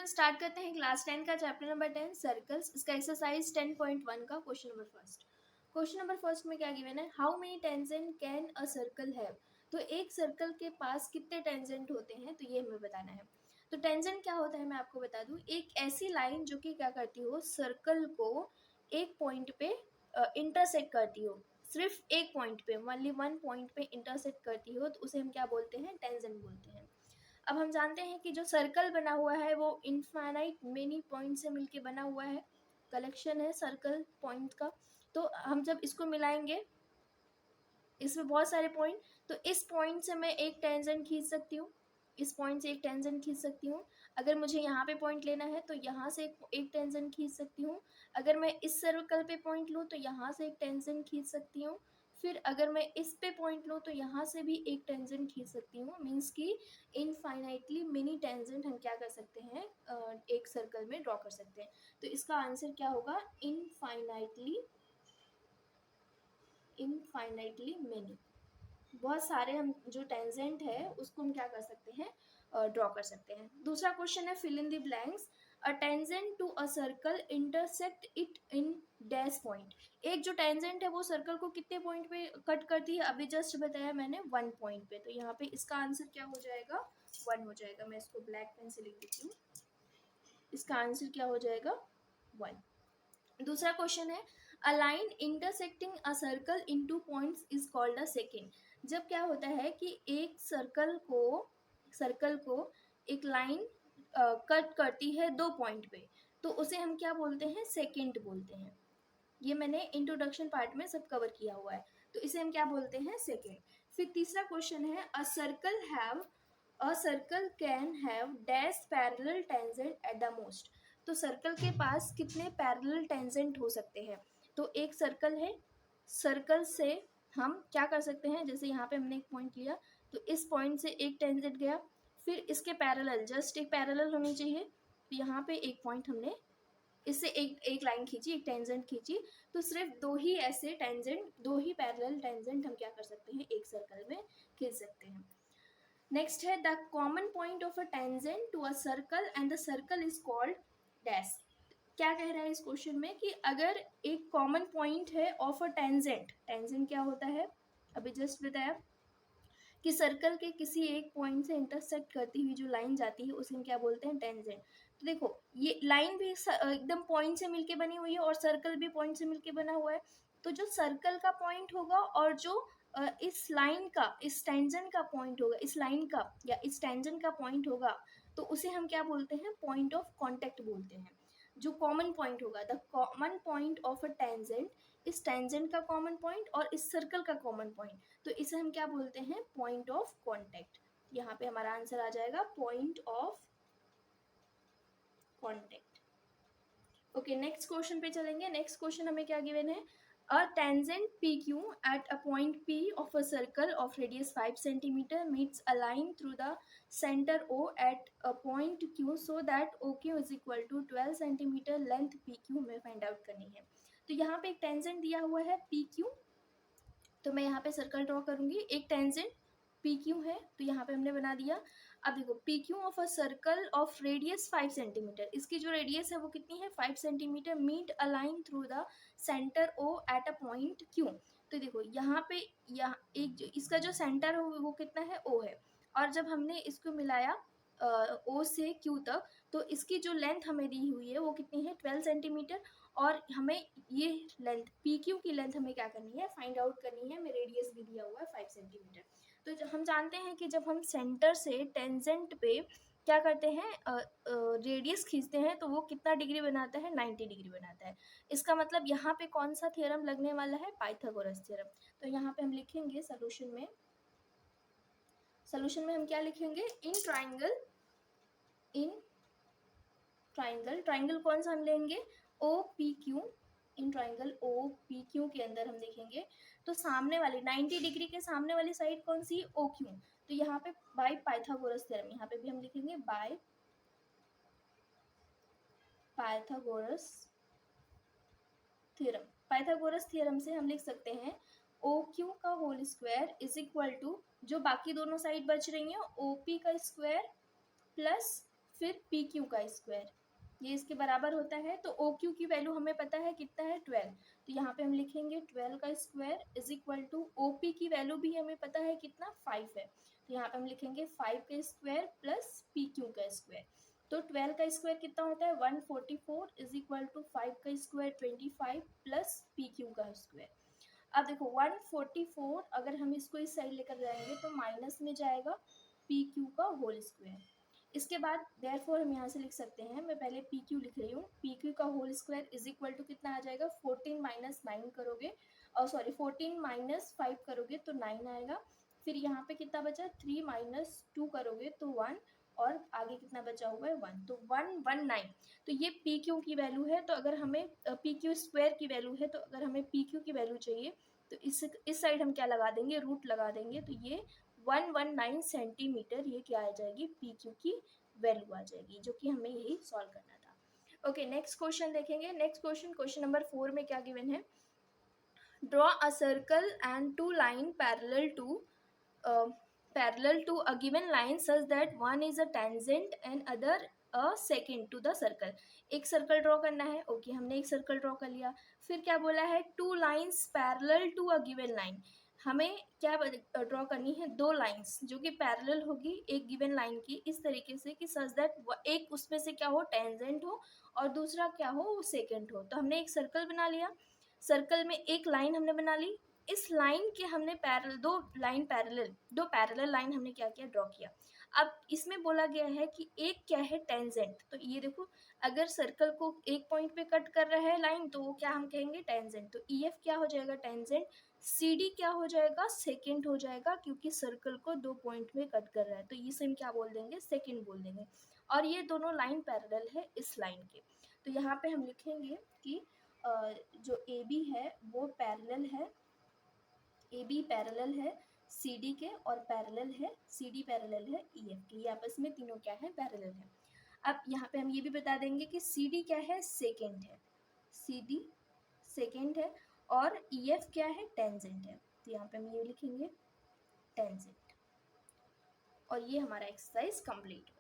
हम स्टार्ट करते हैं क्लास 10 का चैप्टर नंबर 10 सर्कल्स। इसका एक्सरसाइज 10.1 का question number first. Question number first में क्या गिवन है, how many tangent can a circle have. तो एक सर्कल के पास कितने टेंजेंट होते हैं, तो ये हमें बताना है। तो टेंजेंट क्या होता है मैं आपको बता दूं, एक ऐसी लाइन जो कि क्या करती हो, सर्कल को एक पॉइंट पे इंटरसेक्ट करती हो, सिर्फ एक पॉइंट पे, ओनली वन पॉइंट पे इंटरसेक्ट करती हो, तो उसे हम क्या बोलते हैं, टेंजेंट बोलते हैं। अब हम जानते हैं कि जो सर्कल बना हुआ है वो इनफाइनाइट मेनी पॉइंट से मिलके बना हुआ है, कलेक्शन है सर्कल पॉइंट का। तो हम जब इसको मिलाएंगे, इसमें बहुत सारे पॉइंट, तो इस पॉइंट से मैं एक टेंजेंट खींच सकती हूँ, इस पॉइंट से एक टेंजेंट खींच सकती हूँ। अगर मुझे यहाँ पे पॉइंट लेना है तो यहाँ से एक टेंजेंट खींच सकती हूँ। अगर मैं इस सर्कल पे पॉइंट लूँ तो यहाँ से एक टेंजेंट खींच सकती हूँ। फिर अगर मैं इस पे पॉइंट लूँ तो यहाँ से भी एक टेंजेंट खींच सकती हूँ। मीन्स कि इनफाइनाइटली मिनी टेंजेंट हम क्या कर सकते हैं, एक सर्कल में ड्रॉ कर सकते हैं। तो इसका आंसर क्या होगा, इनफाइनाइटली मेनी। बहुत सारे हम जो टेंजेंट है उसको हम क्या कर सकते हैं, ड्रॉ कर सकते हैं। दूसरा क्वेश्चन है fill in the blanks. A tangent to a circle intersect it in dash point. एक जो टेंजेंट है वो सर्कल को कितने पॉइंट पे कट करती है, अभी जस्ट बताया मैंने, वन पॉइंट पे। तो यहाँ पे इसका आंसर क्या हो जाएगा, वन हो जाएगा। मैं इसको ब्लैक पेन से लिख देती हूँ, इसका आंसर क्या हो जाएगा, वन। दूसरा क्वेश्चन है, a line intersecting a circle in two points is called a second. जब क्या होता है कि एक सर्कल को एक लाइन कट करती है दो पॉइंट पे, तो उसे हम क्या बोलते हैं, सेकेंड बोलते हैं। ये मैंने इंट्रोडक्शन पार्ट में सब कवर किया हुआ है, तो इसे हम क्या बोलते हैं, सेकेंड। फिर तीसरा क्वेश्चन है, a circle can have dash parallel tangent at the most. तो सर्कल के पास कितने पैरेलल टेंजेंट हो सकते हैं। तो एक सर्कल है, सर्कल से हम क्या कर सकते हैं, जैसे यहाँ पे हमने एक पॉइंट लिया, तो इस पॉइंट से एक टेंजेंट गया, फिर इसके पैरेलल, जस्ट एक पैरेलल होनी चाहिए, तो यहाँ पे एक पॉइंट हमने इससे एक लाइन खींची, एक टेंजेंट खींची, तो सिर्फ दो ही ऐसे टेंजेंट, दो ही पैरेलल टेंजेंट हम क्या कर सकते हैं, एक सर्कल में खींच सकते हैं। नेक्स्ट है, the common point of a tangent to a circle and the circle is called dash. क्या कह रहा है इस क्वेश्चन में कि अगर एक कॉमन पॉइंट है ऑफ अ टेंजेंट, टेंजेंट क्या होता है, अभी जस्ट बताया कि सर्कल के किसी एक पॉइंट से इंटरसेक्ट करती हुई जो लाइन जाती है उसे हम क्या बोलते हैं, टेंजेंट। तो देखो ये लाइन भी एकदम पॉइंट से मिलके बनी हुई है और सर्कल भी पॉइंट से मिलके बना हुआ है। तो जो सर्कल का पॉइंट होगा और जो इस लाइन का, इस टेंजेंट का पॉइंट होगा, इस लाइन का या इस टेंजेंट का पॉइंट होगा, तो उसे हम क्या बोलते हैं, पॉइंट ऑफ कॉन्टेक्ट बोलते हैं। जो कॉमन पॉइंट होगा, the common point of a tangent, इस टेंजेंट का कॉमन पॉइंट और इस सर्कल का कॉमन पॉइंट, तो इसे हम क्या बोलते हैं, पॉइंट ऑफ कॉन्टेक्ट। यहाँ पे हमारा आंसर आ जाएगा point of contact. Okay, next question पे चलेंगे। नेक्स्ट क्वेश्चन हमें क्या गिवन है, a tangent P Q at a point P of a circle of radius 5 centimetre meets a line through the centre O at a point Q so that O Q is equal to 12 centimetre length P Q में find out करनी है। तो यहाँ पे एक tangent दिया हुआ है पी क्यू, तो मैं यहाँ पे सर्कल ड्रॉ करूंगी, एक टेंजेंट पी क्यू है, तो यहाँ पे हमने बना दिया। अब देखो P Q of a circle of radius 5 centimetre, इसकी जो रेडियस है वो कितनी है, 5 centimetre, meet a line through the centre O at a point Q. तो देखो यहाँ पे, यहाँ एक जो इसका जो सेंटर हो वो कितना है, ओ है, और जब हमने इसको मिलाया ओ से क्यू तक, तो इसकी जो लेंथ हमें दी हुई है वो कितनी है, 12 सेंटीमीटर, और हमें ये लेंथ पी क्यू की लेंथ हमें क्या करनी है, फाइंड आउट करनी है। हमें रेडियस भी दिया हुआ है 5 सेंटीमीटर। तो हम जानते हैं कि जब हम सेंटर से टेंजेंट पे क्या करते हैं, रेडियस खींचते हैं, तो वो कितना डिग्री बनाता है, 90 डिग्री बनाता है। इसका मतलब यहाँ पे कौन सा थ्योरम लगने वाला है, पाइथागोरस थ्योरम। तो यहाँ पे हम लिखेंगे सोल्यूशन में, हम क्या लिखेंगे, ट्राइंगल कौन सा हम लेंगे, O P Q, in triangle O P Q के अंदर हम देखेंगे तो सामने वाली 90 डिग्री के सामने वाली साइड कौन सी, ओ क्यू। तो यहाँ पे बाय पाइथागोरस थ्योरम, यहाँ पे भी हम लिखेंगे by Pythagoras theorem. Pythagoras theorem से हम लिख सकते हैं ओ क्यू का whole square is equal to, जो बाकी दोनों साइड बच रही हैं, ओ पी का स्क्वायर प्लस फिर पी क्यू का स्क्वायर, ये इसके बराबर होता है। तो ओ क्यू की वैल्यू हमें पता है कितना है 12, तो यहाँ पे हम लिखेंगे 12 का square is equal to O P की वैल्यू भी हमें पता है कितना 5 है, तो यहाँ पे हम लिखेंगे 5 का स्क्वायर प्लस पी क्यू का स्क्वायर। तो 12 का स्क्वायर कितना होता है 144 इज इक्वल टू 5 का स्क्वायर 25 प्लस पी क्यू का स्क्वायर। अब देखो 144 अगर हम इसको इस साइड लेकर जाएंगे तो माइनस में जाएगा पी क्यू का होल स्क्वायर। इसके बाद देयरफॉर हम यहाँ से लिख सकते हैं, मैं पहले पी क्यू लिख रही हूँ, पी क्यू का whole square is equal to कितना आ जाएगा 14 माइनस 9 करोगे और सॉरी 14 माइनस 5 करोगे तो 9 आएगा। फिर यहाँ पे कितना बचा 3 माइनस 2 करोगे तो 1 और आगे कितना बचा हुआ है 1, तो 119। तो ये पी क्यू की वैल्यू है। तो अगर हमें पी क्यू स्क्वायर की वैल्यू है, तो अगर हमें पी क्यू की वैल्यू चाहिए तो इस साइड हम क्या लगा देंगे रूट लगा देंगे, तो ये 119 सेंटीमीटर ये क्या आ जाएगी पी क्यू की वैल्यू आ जाएगी, जो कि हमें यही सॉल्व करना था। ओके नेक्स्ट क्वेश्चन देखेंगे। नेक्स्ट क्वेश्चन नंबर 4 में क्या गिवन है, draw a circle and two line parallel to a given line such that one is a tangent and other a secant to the circle। एक circle draw करना है। Okay हमने एक circle draw कर लिया। फिर क्या बोला है two lines parallel to a given line, हमें क्या ड्रॉ करनी है दो लाइंस जो कि पैरेलल होगी एक गिवन लाइन की, इस तरीके से कि सच दैट एक उसमें से क्या हो टेंजेंट हो और दूसरा क्या हो वो सेकेंट हो। तो हमने एक सर्कल बना लिया, सर्कल में एक लाइन हमने बना ली, इस लाइन के हमने दो पैरेलल लाइन हमने क्या किया ड्रॉ किया। अब इसमें बोला गया है कि एक क्या है टेंजेंट, तो ये देखो अगर सर्कल को एक पॉइंट पे कट कर रहा है लाइन तो वो क्या हम कहेंगे टेंजेंट, तो ई एफ क्या हो जाएगा टेंजेंट, सी डी क्या हो जाएगा सेकेंड हो जाएगा क्योंकि सर्कल को दो पॉइंट में कट कर रहा है, तो इसे हम क्या बोल देंगे सेकेंड बोल देंगे। और ये दोनों लाइन पैरेलल है इस लाइन के, तो यहाँ पे हम लिखेंगे कि जो ए बी है वो पैरेलल है, ए बी पैरेलल है सी डी के और पैरेलल है सी डी पैरेलल है ई एफ के, ये आपस में तीनों क्या है पैरेलल है। अब यहाँ पे हम ये भी बता देंगे कि सी डी क्या है सेकेंड है, सी डी सेकेंड है और ई एफ क्या है टेंजेंट है, तो यहाँ पे हम ये लिखेंगे टेंजेंट। और ये हमारा एक्सरसाइज कंप्लीट।